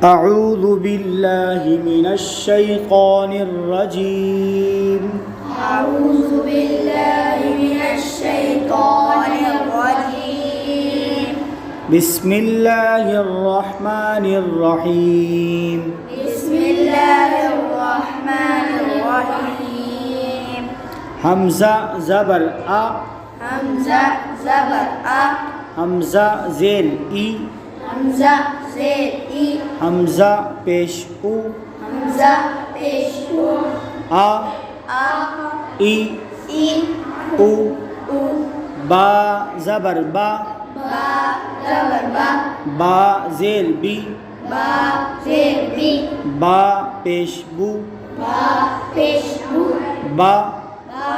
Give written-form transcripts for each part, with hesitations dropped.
أعوذ بالله من الشيطان الرجيم أعوذ بالله من الشيطان الرجيم بسم الله الرحمن الرحيم بسم الله الرحمن الرحيم همزة زبر أ همزة زبر أ همزة زيل إي همزة زير إي همزة پیش او همزة پیش او آ آ ای إي او أو با زبر با با زبر با با زيل بي با زير بي با پیش بو با پیش بو با با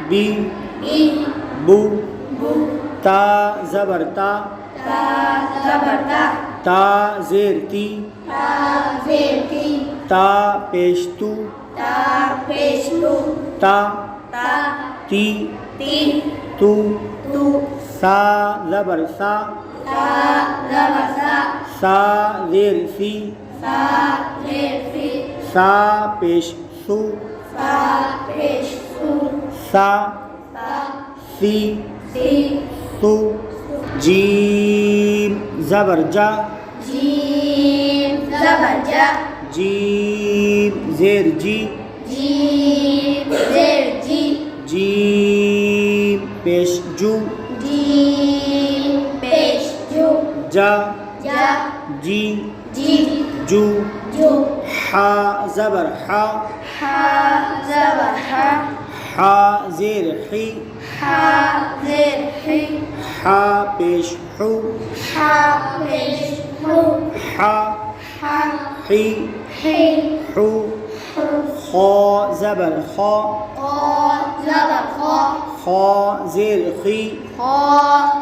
بي بي بو بو تا زبر تا تا زبر تا تا زير تي تا زير تي تا پیش تو تا پیش تو تا تا تی تی تو تو سا زبر سا تا زبر سا سا زير سی سا زير سی سا پیش سو سا پیش سو سا سا سی سی سو جيم زبر جا جيم زبر جا جيم زير جي جيم زير جي جيم پیش جو جيم پیش جو جا جا جي جي جو جو حا زبر حا حا زبر حا حا زير حي حا زير حي حا پیش حو حا پیش حو حا حا حي حي حو حو خا زبر خا قا زبر خا خا زير خي خا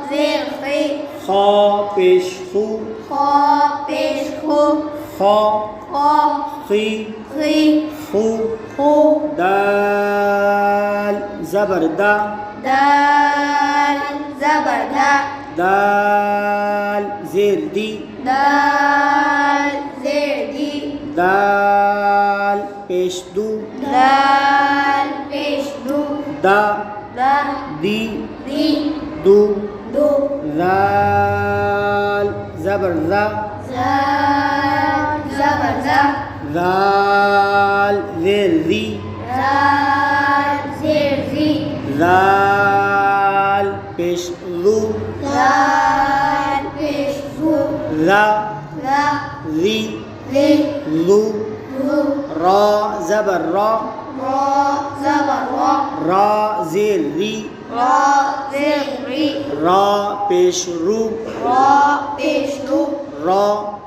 زير خي خا پیش خو خا پیش خو خا خا خي خي خو خو دال زبر دا دال زبر دا دال زير دي دال زير دي دال پیش دو دال پیش دو دا دا دي دي دو دو ذال زبر ذا زال زبر زا ذال زير ذي زال زير زي ذال پیش ذو زال پیش زو ذا ذا ذي ذي ذو ذو را زبر را را زبر را را زير ري را زير ري را پیش رو را پیش رو را